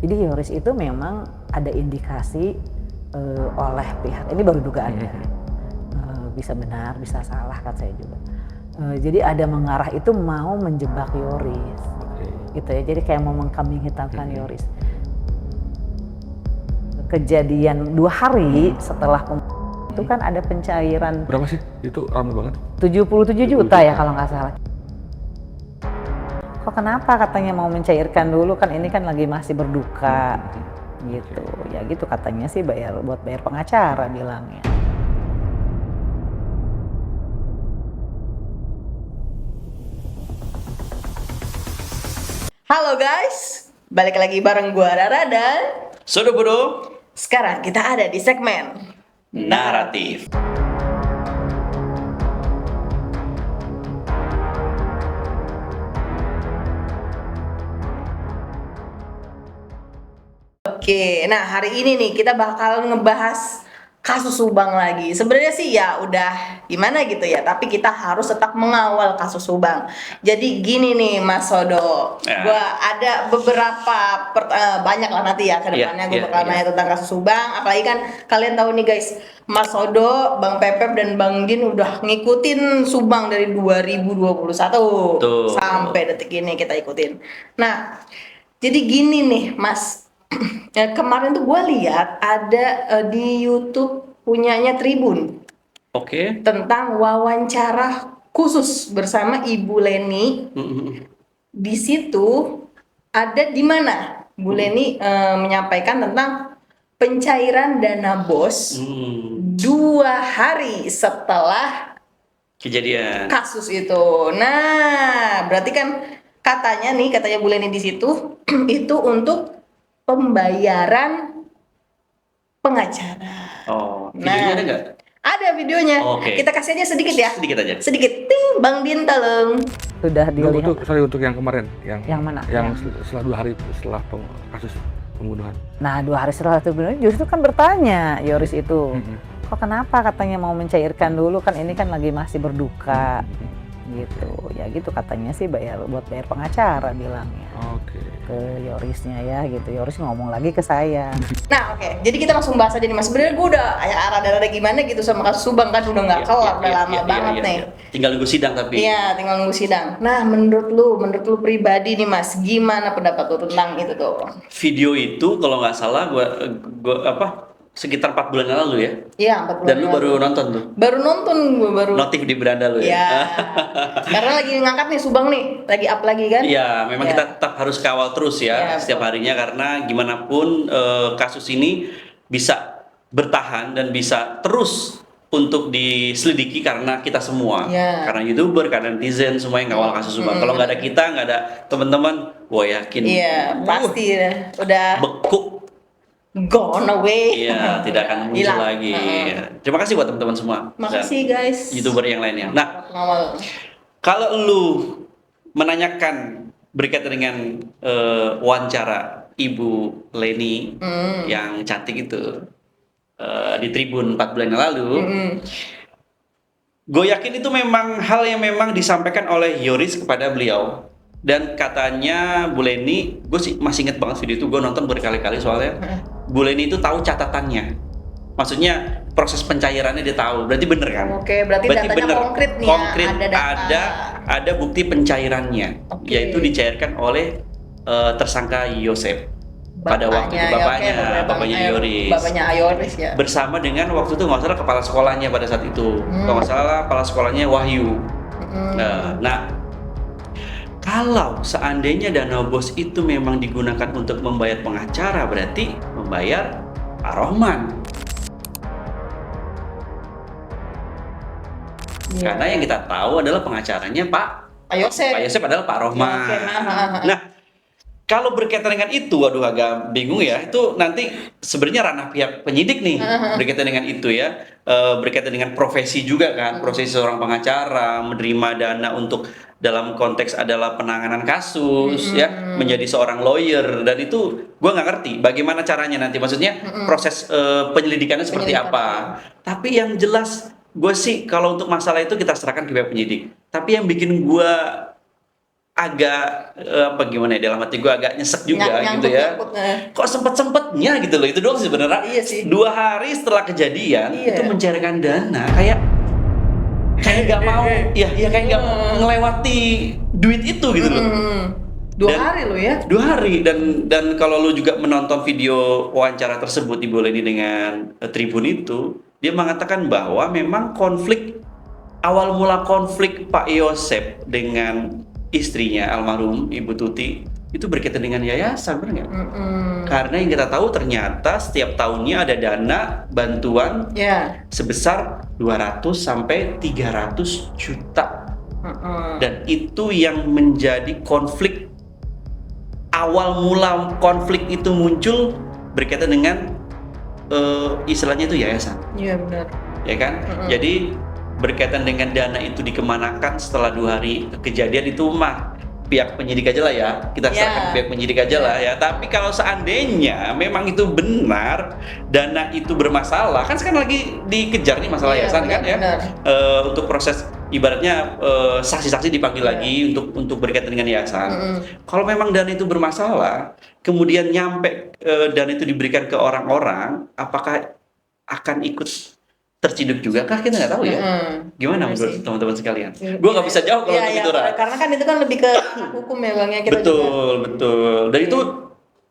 Jadi Yoris itu memang ada indikasi oleh pihak, ini baru dugaannya, bisa benar, bisa salah kan saya juga. Jadi ada mengarah itu mau menjebak Yoris, gitu ya. Jadi kayak mau mengkambing hitamkan Yoris. Kejadian 2 hari setelah itu kan ada pencairan. Berapa sih? Itu ramai banget. 77 juta ya kalau nggak salah. Kok kenapa katanya mau mencairkan dulu, kan ini kan lagi masih berduka gitu. Ya gitu katanya sih, buat bayar pengacara bilangnya. Halo guys, balik lagi bareng gua Rara dan Sodo Bodo sekarang kita ada di segmen Naratif. Oke, nah hari ini nih kita bakal ngebahas kasus Subang lagi. Sebenarnya sih ya udah gimana gitu ya, tapi kita harus tetap mengawal kasus Subang. Jadi gini nih Mas Sodo, Ya. gua ada beberapa banyak lah nanti ya ke depannya gue bakal nanya tentang kasus Subang. Apalagi kan kalian tahu nih guys, Mas Sodo, Bang Pepep dan Bang Din udah ngikutin Subang dari 2021 Tuh. sampai detik ini kita ikutin. Nah, jadi gini nih Mas. Ya, kemarin tuh gue lihat ada di YouTube punyanya Tribun Oke. tentang wawancara khusus bersama Ibu Leni. Di situ ada di mana Bu Leni menyampaikan tentang pencairan dana BOS 2 hari setelah Kejadian. kasus itu. Nah, berarti kan katanya Bu Leni di situ itu untuk pembayaran pengacara. Oh, videonya ada nggak? Ada videonya. Oke. Kita kasih aja sedikit ya. Sedikit aja. Sedikit. Ting, Bang Din tolong. Sudah dilihat. Untuk yang kemarin, Yang mana? Yang setelah 2 hari setelah kasus pembunuhan. Nah 2 hari setelah itu benar, justru kan bertanya Yoris itu, kok kenapa katanya mau mencairkan dulu, kan ini kan lagi masih berduka gitu. Ya gitu katanya sih, buat bayar pengacara bilangnya. Oke. Ke Yorisnya ya gitu. Yoris ngomong lagi ke saya. Nah, oke. Jadi kita langsung bahas aja nih Mas. Sebenarnya gue udah rada-rada gimana gitu sama kasus Subang, kan udah nggak kelar, udah lama banget nih. Tinggal nunggu sidang tapi. Iya, tinggal nunggu sidang. Nah, menurut lu pribadi nih Mas, gimana pendapat lu tentang itu tuh? Video itu kalau nggak salah gua sekitar 4 bulan yang lalu ya. Iya, 4 bulan. Dan lu baru nonton tuh. Baru nonton gue baru. Notif di beranda lu ya. Iya. Karena lagi ngangkat nih Subang nih, lagi up lagi kan? Iya, memang Ya. kita tetap harus kawal terus ya, Iya, setiap harinya, karena gimana pun kasus ini bisa bertahan dan bisa terus untuk diselidiki karena kita semua, Iya. karena YouTuber, karena netizen, semua yang ngawal kasus Subang. Kalau nggak ada kita, nggak ada teman-teman, gue yakin Iya, pasti udah beku. gone away. Iya, tidak akan muncul Hilang. lagi. Terima kasih buat teman-teman semua. Makasih dan guys. YouTuber yang lainnya. Nah, Pengawal. kalau lu menanyakan berkaitan dengan wawancara Ibu Leni yang cantik itu di Tribun 4 bulan yang lalu, gue yakin itu memang hal yang memang disampaikan oleh Yoris kepada beliau. Dan katanya Bu Leni, gue sih masih inget banget video itu, gue nonton berkali-kali soalnya. Bu Leni itu tahu catatannya, maksudnya proses pencairannya dia tahu. Berarti bener kan? Oke, berarti datanya bener. konkret nih ya, Konkret, ada data. ada bukti pencairannya, Oke. yaitu dicairkan oleh tersangka Yosep pada waktu itu, bapaknya Yoris, Bapaknya Yoris ya. bersama dengan waktu itu nggak salah kepala sekolahnya pada saat itu, kalau nggak salah kepala sekolahnya Wahyu. Nah, kalau seandainya dana BOS itu memang digunakan untuk membayar pengacara, berarti membayar Pak Rohman. Iya. Karena yang kita tahu adalah pengacaranya Pak Yosep. Pak Yosep adalah Pak Rohman. Oke, Nah, kalau berkaitan dengan itu, waduh agak bingung ya. Itu nanti sebenarnya ranah pihak penyidik nih berkaitan dengan itu ya. Berkaitan dengan profesi juga kan, profesi seorang pengacara, menerima dana untuk dalam konteks adalah penanganan kasus ya, menjadi seorang lawyer, dan itu gue nggak ngerti bagaimana caranya nanti, maksudnya proses penyelidikannya seperti apa. Tapi yang jelas gue sih kalau untuk masalah itu kita serahkan ke pihak penyidik. Tapi yang bikin gue agak apa gimana ya, dalam hati gue agak nyesek juga gitu ya. Nyangkut, Kok sempet-sempetnya gitu loh, itu doang sih sebenarnya. Iya sih. 2 hari setelah kejadian Iya. itu mencairkan dana kayak nggak mau, ya kayak nggak ngelewati duit itu gitu loh. 2 Dan- hari lo ya. 2 hari dan kalau lu juga menonton video wawancara tersebut Ibu Leni dengan Tribun itu, dia mengatakan bahwa memang awal mula konflik Pak Yosep dengan istrinya almarhum Ibu Tuti itu berkaitan dengan yayasan, benar nggak? Karena yang kita tahu ternyata setiap tahunnya ada dana bantuan Ya. sebesar 200 sampai 300 juta. Dan itu yang menjadi konflik. Awal mula konflik itu muncul berkaitan dengan istilahnya itu yayasan, Iya benar. ya kan? Jadi berkaitan dengan dana itu dikemanakan setelah 2 hari kejadian itu mah pihak penyidik aja lah ya, kita serahkan ke pihak penyidik aja lah ya. Tapi kalau seandainya memang itu benar, dana itu bermasalah, kan sekarang lagi dikejar nih masalah Iya, yayasan kan ya, benar. untuk proses ibaratnya saksi-saksi dipanggil lagi untuk berkaitan dengan yayasan. Kalau memang dana itu bermasalah, kemudian nyampe dana itu diberikan ke orang-orang, apakah akan ikut terciduk juga kah? Kita nggak tahu ya. Gimana Benar menurut sih. teman-teman sekalian? Gue nggak bisa jawab kalau Iya, untuk iya, itu, Ra. karena kan itu kan lebih ke hukum ya Bang ya, kita juga. Betul. Dan itu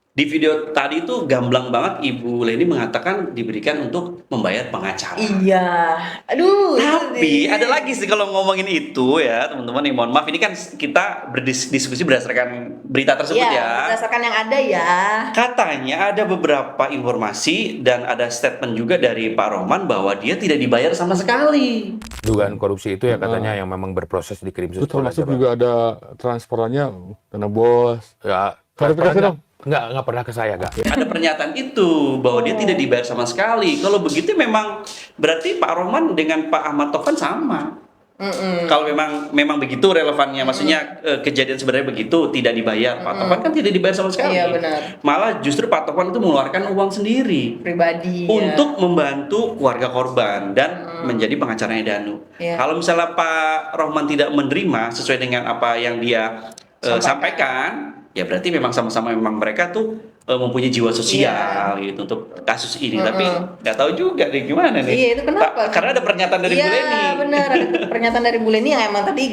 di video tadi itu gamblang banget Ibu Leni mengatakan diberikan untuk membayar pengacara. Iya. Aduh. Tapi ada lagi sih kalau ngomongin itu ya teman-teman, nih mohon maaf ini kan kita berdiskusi berdasarkan berita tersebut Iya, ya. berdasarkan yang ada ya. Katanya ada beberapa informasi dan ada statement juga dari Pak Rohman bahwa dia tidak dibayar sama sekali. Dugaan korupsi itu ya katanya yang memang berproses di Krimsus. Itu termasuk juga ada transferannya dana bos. Ya, Klarifikasi dong. Nggak pernah ke saya, nggak. Ada pernyataan itu bahwa dia tidak dibayar sama sekali. Kalau begitu memang berarti Pak Rohman dengan Pak Ahmad Taufan sama. Kalau memang begitu relevannya, maksudnya kejadian sebenarnya begitu tidak dibayar. Pak Taufan kan tidak dibayar sama sekali. Iya, benar. Malah justru Pak Taufan itu mengeluarkan uang sendiri Pribadi. untuk membantu keluarga korban dan menjadi pengacaranya Danu. Iya. Kalau misalnya Pak Rohman tidak menerima sesuai dengan apa yang dia sampaikan, ya berarti memang sama-sama memang mereka tuh mempunyai jiwa sosial gitu untuk kasus ini. Tapi nggak tahu juga nih gimana nih. Iya, itu kenapa? Karena ada pernyataan dari Bu Leni. Iya benar, ada pernyataan dari Bu Leni yang emang tadi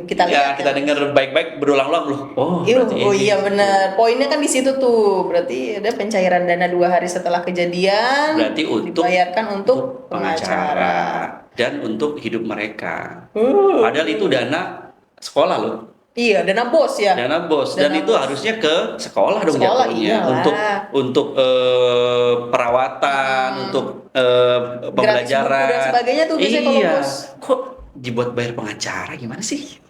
kita Ya lihat. kita dengar baik-baik berulang-ulang loh. Oh, berarti Oh ini. iya benar. Poinnya kan di situ tuh. Berarti ada pencairan dana 2 hari setelah kejadian. Berarti untuk dibayarkan untuk pengacara. dan untuk hidup mereka. Padahal itu dana sekolah loh. Iya, dana bos ya. Dana bos dan Dana itu bos. harusnya ke sekolah dong Sekolah, jatuhnya iyalah. untuk perawatan, untuk pembelajaran buku dan sebagainya tuh biasanya kalau iya. bos. Kok dibuat bayar pengacara gimana sih?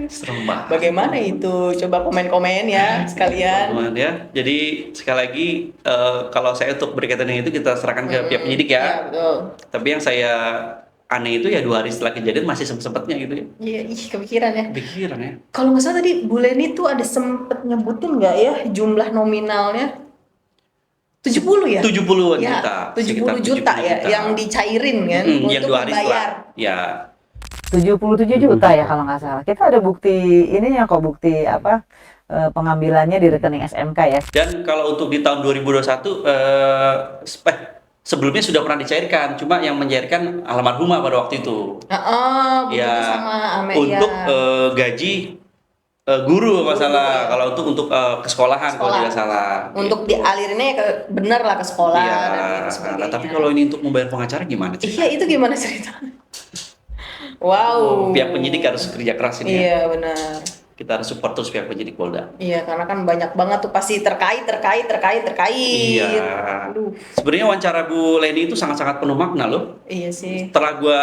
Serem banget. Bagaimana itu? Coba komen-komen ya sekalian. Teman-teman ya. Jadi sekali lagi kalau saya untuk berkaitan dengan itu kita serahkan ke pihak penyidik Iya, ya. betul. Tapi yang saya aneh itu ya 2 hari setelah kejadian masih sempet-sempetnya gitu ya. Iya, kepikiran ya. Pikiran ya. Kalau nggak salah tadi Bu Leni tuh ada sempet nyebutin nggak ya jumlah nominalnya? 70 ya? 70-an Ya, juta. 70 juta ya yang dicairin kan yang untuk 2 hari membayar. setelah. Ya. 77 juta ya kalau nggak salah. Kita ada bukti ininya kok, bukti apa pengambilannya di rekening SMK ya. Dan kalau untuk di tahun 2021 sebelumnya sudah pernah dicairkan, cuma yang mencairkan almarhumah pada waktu itu. Begitu Ya, sama Ame untuk ya. gaji guru kalau nggak salah. Kalau untuk ke sekolahan kalau Sekolah. tidak salah. Untuk dialirinnya ke bener lah ke sekolah Iya. dan gitu Nah, sebagainya. tapi kalau ini untuk membayar pengacara gimana sih? Iya, itu gimana ceritanya? Wow. Pihak penyidik harus kerja keras ini ya. Iya, benar. Kita harus support terus pihak penyidik Polda. Iya, karena kan banyak banget tuh pasti terkait. Iya. Aduh. Sebenarnya wawancara Bu Leni itu sangat-sangat penuh makna loh. Iya sih. Setelah gua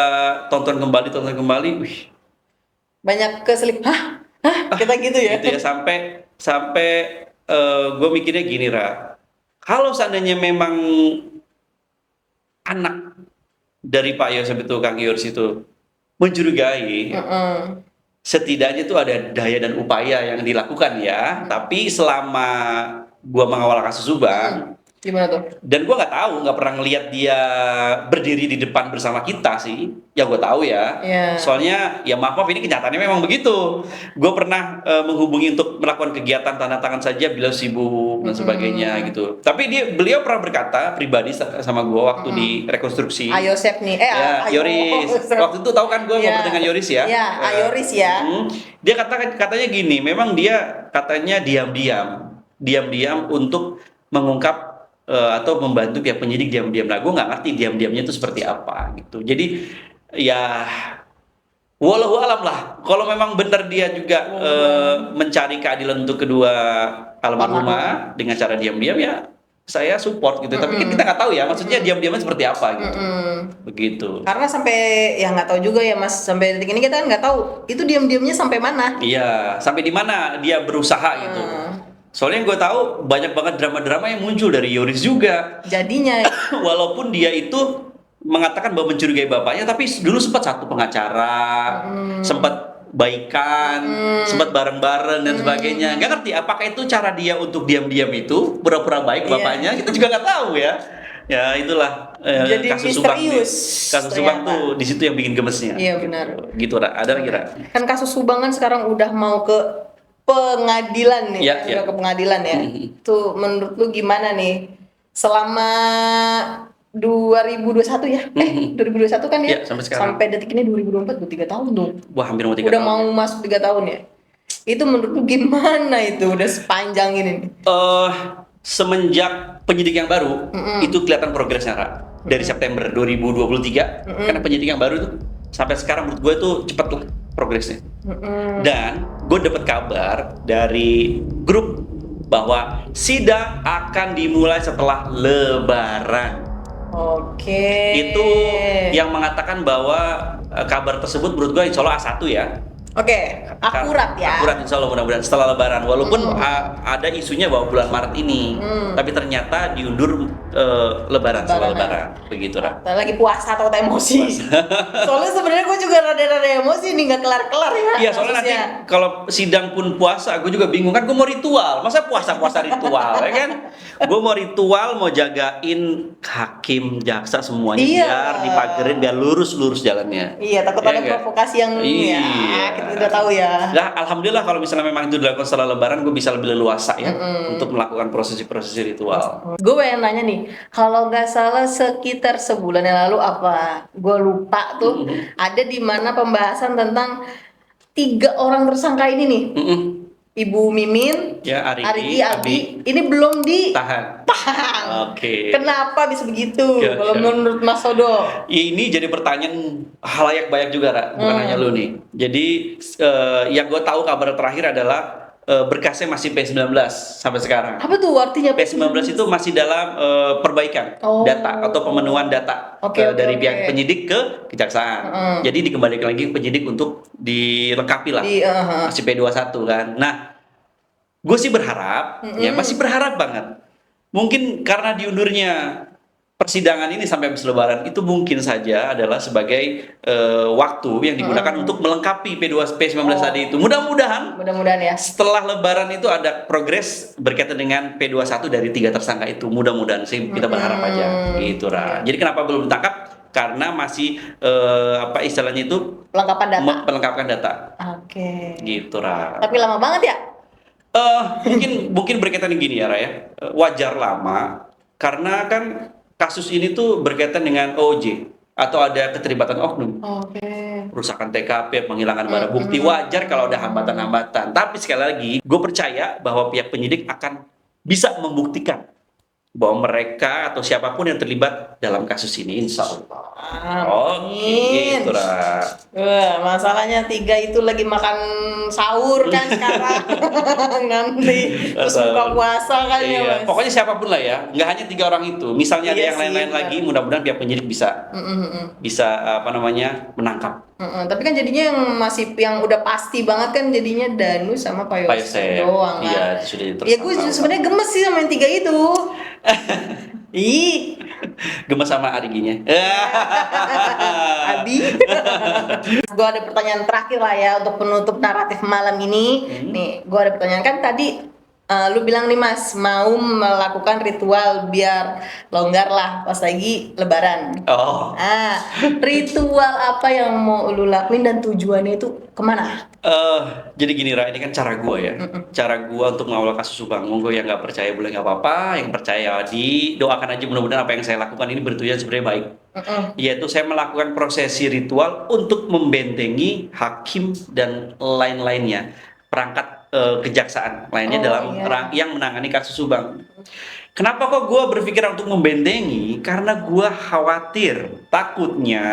tonton kembali, wih, Banyak keselip. Hah? Kita gitu ya. gitu ya sampai gue mikirnya gini, Ra. Kalau seandainya memang anak dari Pak Yosef itu, Kang Yors itu mencurigai, setidaknya itu ada daya dan upaya yang dilakukan ya. Tapi selama gua mengawal kasus Subang, Gimana tuh? Dan gue nggak pernah ngelihat dia berdiri di depan bersama kita sih. Ya gue tahu ya. Iya. Soalnya ya maaf ini kenyataannya memang begitu. Gue pernah menghubungi untuk melakukan kegiatan tanda tangan saja beliau sibuk dan sebagainya gitu. Tapi beliau pernah berkata pribadi sama gue waktu di rekonstruksi. Ayosep nih, Ya, Yoris. Waktu itu tahu kan gue ngobrol dengan Yoris ya. Iya, Yoris ya. Dia katanya gini, memang dia katanya diam-diam untuk mengungkap atau membantu pihak penyidik diam-diam. Nah, gue nggak ngerti diam-diamnya itu seperti apa gitu. Jadi ya walau alam lah. Kalau memang benar dia juga mencari keadilan untuk kedua almarhumah dengan cara diam-diam ya saya support gitu. Tapi kan kita nggak tahu ya, maksudnya diam-diamnya seperti apa gitu. Begitu. Karena sampai ya nggak tahu juga ya Mas, sampai detik ini kita kan nggak tahu itu diam-diamnya sampai mana. Iya, sampai di mana dia berusaha gitu. Soalnya gue tahu banyak banget drama-drama yang muncul dari Yoris juga. Jadinya Walaupun dia itu mengatakan bahwa mencurigai bapaknya, tapi dulu sempat satu pengacara, sempat baikan, sempat bareng-bareng dan sebagainya. Nggak ngerti apakah itu cara dia untuk diam-diam itu pura-pura baik bapaknya, kita juga nggak tahu ya. Ya itulah jadi kasus Subang nih. misterius. Kasus Subang tuh di situ yang bikin gemesnya. Iya benar. Gitu, ada lagi Ra? Kan kasus Subang kan sekarang udah mau ke pengadilan nih, Iya, udah iya. ke pengadilan ya. Tuh menurut lu gimana nih? Selama 2021 ya? 2021 kan ya? Iya, sampai sekarang. Sampai detik ini 2024, udah 3 tahun dong. Wah, hampir mau 3 Udah tahun. mau masuk 3 tahun ya? Itu menurut lu gimana itu? Udah sepanjang ini nih. Semenjak penyidik yang baru itu kelihatan progresnya Ra. Dari September 2023 karena penyidik yang baru itu sampai sekarang menurut gue itu cepet lah progresnya. Dan gue dapat kabar dari grup bahwa sidang akan dimulai setelah Lebaran. Oke. Itu yang mengatakan bahwa kabar tersebut menurut gue insya Allah A1 ya. Oke, akurat ya. Akurat insya Allah mudah-mudahan setelah Lebaran. Walaupun ada isunya bahwa bulan Maret ini, tapi ternyata diundur Lebaran setelah Lebaran. Begitu Ra. Lagi puasa atau emosi? Soalnya sebenarnya gue juga rada-rada emosi nih, nggak kelar-kelar ya. Iya soalnya nanti kasusnya. kalau sidang pun puasa, gue juga bingung kan. Gue mau ritual, masa puasa ritual ya kan? Gue mau ritual, mau jagain hakim, jaksa semuanya Iya. biar dipagerin, biar lurus jalannya. Iya, takut Iya ada nggak? provokasi yang Iya. ya, kita udah tahu ya. Nah, alhamdulillah kalau misalnya memang itu dilakukan setelah Lebaran, gue bisa lebih leluasa ya untuk melakukan prosesi-prosesi ritual. Gue pengen nanya nih, kalau nggak salah sekitar sebulan yang lalu apa? Gue lupa tuh. Ada di mana pembahasan tentang 3 orang tersangka ini nih. Ibu Mimin, Ya, Arigi, Abi, ini belum Tahan. Oke. Kenapa bisa begitu? Ya, Kalau ya. menurut Mas Sodo? Ini jadi pertanyaan halayak banyak juga, Ra. Bukan hanya lu nih. Jadi yang gue tahu kabar terakhir adalah berkasnya masih P19 sampai sekarang. Apa tuh artinya? P19 itu masih dalam perbaikan data atau pemenuhan data Oke, dari oke. pihak penyidik ke kejaksaan. Jadi dikembalikan lagi ke penyidik untuk dilengkapi lah. Masih P21 kan. Nah, gue sih berharap, ya masih berharap banget. Mungkin karena diundurnya persidangan ini sampai habis Lebaran itu mungkin saja adalah sebagai waktu yang digunakan untuk melengkapi P19 tadi itu. Mudah-mudahan Mudah-mudahan ya. setelah Lebaran itu ada progres berkaitan dengan P21 dari 3 tersangka itu. Mudah-mudahan sih kita berharap aja gitu Ra. Jadi kenapa belum ditangkap? Karena masih apa istilahnya itu Pelengkapan data. pelengkapan data. Oke. Gitu Ra. Tapi lama banget ya? Mungkin berkaitan dengan gini ya Ra ya. Wajar lama karena kan kasus ini tuh berkaitan dengan OJ atau ada keterlibatan oknum. Oke. Perusakan TKP, penghilangan barang bukti, wajar kalau ada hambatan-hambatan. Tapi sekali lagi, gue percaya bahwa pihak penyidik akan bisa membuktikan bahwa mereka atau siapapun yang terlibat dalam kasus ini, insya Allah. Oke, gitu Ra. Wah, masalahnya 3 itu lagi makan sahur kan sekarang. Nanti terus buka puasa kan ya Iya, Mas. pokoknya siapapun lah ya, nggak hanya 3 orang itu. Misalnya ada Iya yang sih, lain-lain benar. lagi, mudah-mudahan pihak penyidik bisa menangkap. Tapi kan jadinya yang udah pasti banget kan jadinya Danu sama Pak Pak Yosef Yosef. doang kan. Iya, sudah Ya gue sebenarnya gemes sih sama yang 3 itu. Ih, gemes sama Ariginya. Abi. Gue ada pertanyaan terakhir lah ya untuk penutup naratif malam ini. Nih, gue ada pertanyaan kan tadi Lu bilang nih Mas, mau melakukan ritual biar longgar lah pas lagi lebaran. Oh, Ritual apa yang mau lu lakuin dan tujuannya itu kemana? jadi gini Ra, ini kan cara gua ya. Cara gua untuk mengawal kasus Subang. Monggo yang nggak percaya boleh nggak apa-apa, yang percaya didoakan aja mudah-mudahan apa yang saya lakukan ini bertujuan sebenarnya baik. Yaitu saya melakukan prosesi ritual untuk membentengi hakim dan lain-lainnya, perangkat kejaksaan lainnya Oh, dalam iya. yang menangani kasus Subang. Kenapa kok gue berpikir untuk membentengi? Karena gue khawatir, takutnya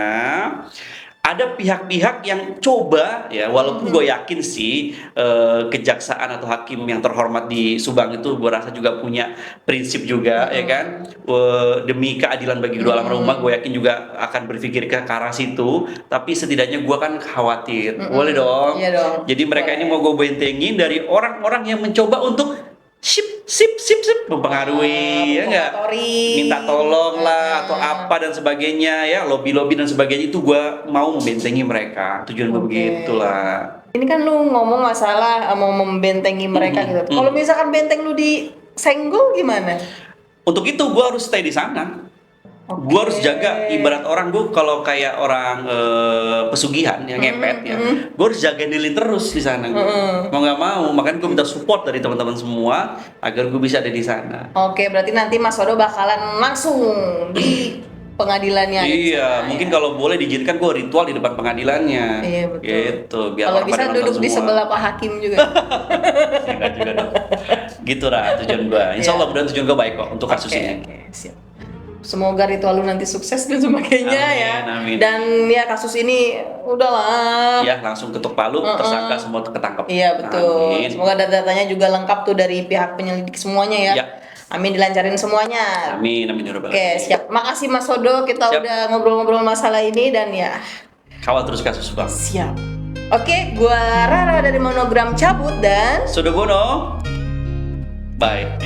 ada pihak-pihak yang coba ya, walaupun gue yakin sih kejaksaan atau hakim yang terhormat di Subang itu gue rasa juga punya prinsip juga ya kan. Demi keadilan bagi kedua almarhumah gue yakin juga akan berpikir ke arah situ, tapi setidaknya gue kan khawatir. Boleh dong. Iya dong. Jadi mereka ini mau gue bentengin dari orang-orang yang mencoba untuk sip mempengaruhi ya nggak, Mempengaruhi. minta tolong lah atau apa dan sebagainya ya, lobby dan sebagainya, itu gua mau membentengi mereka, tujuan gua Oke. begitulah. Ini kan lu ngomong masalah mau membentengi mereka gitu. Kalau misalkan benteng lu disenggol gimana? Untuk itu gua harus stay di sana. Gua harus jaga, ibarat orang gua kalau kayak orang pesugihan yang ngepet ya, gua harus jaga lilin terus di sana gua. Mau nggak mau, makanya gua minta support dari teman-teman semua agar gua bisa ada di sana. Oke, berarti nanti Mas Sodo bakalan langsung di pengadilannya. di Iya, sana, mungkin ya. kalau boleh diizinkan gue ritual di depan pengadilannya. Iya, betul. Gitu, biar Kalau orang bisa pada nonton duduk di semua. sebelah Pak Hakim juga. Enggak juga dong. Gitu lah tujuan gue. Insya Allah mudah tujuan gue baik kok untuk kasus Oke, ini. oke, siap. Semoga ritual lu nanti sukses dan sebagainya Amin, ya. amin. Dan ya kasus ini udahlah. Ya langsung ketuk palu, tersangka semua ketangkep. Iya betul. Amin. Semoga data-datanya juga lengkap tuh dari pihak penyelidik semuanya ya. Ya. Amin, dilancarin semuanya. Amin, amin ya rabbal Oke, alamin. siap. Makasih Mas Sodo, kita Siap. udah ngobrol-ngobrol masalah ini dan ya Kawal terus kasus Bang. siap. Oke, gua Rara dari Monogram cabut dan Sudah Bono. Bye.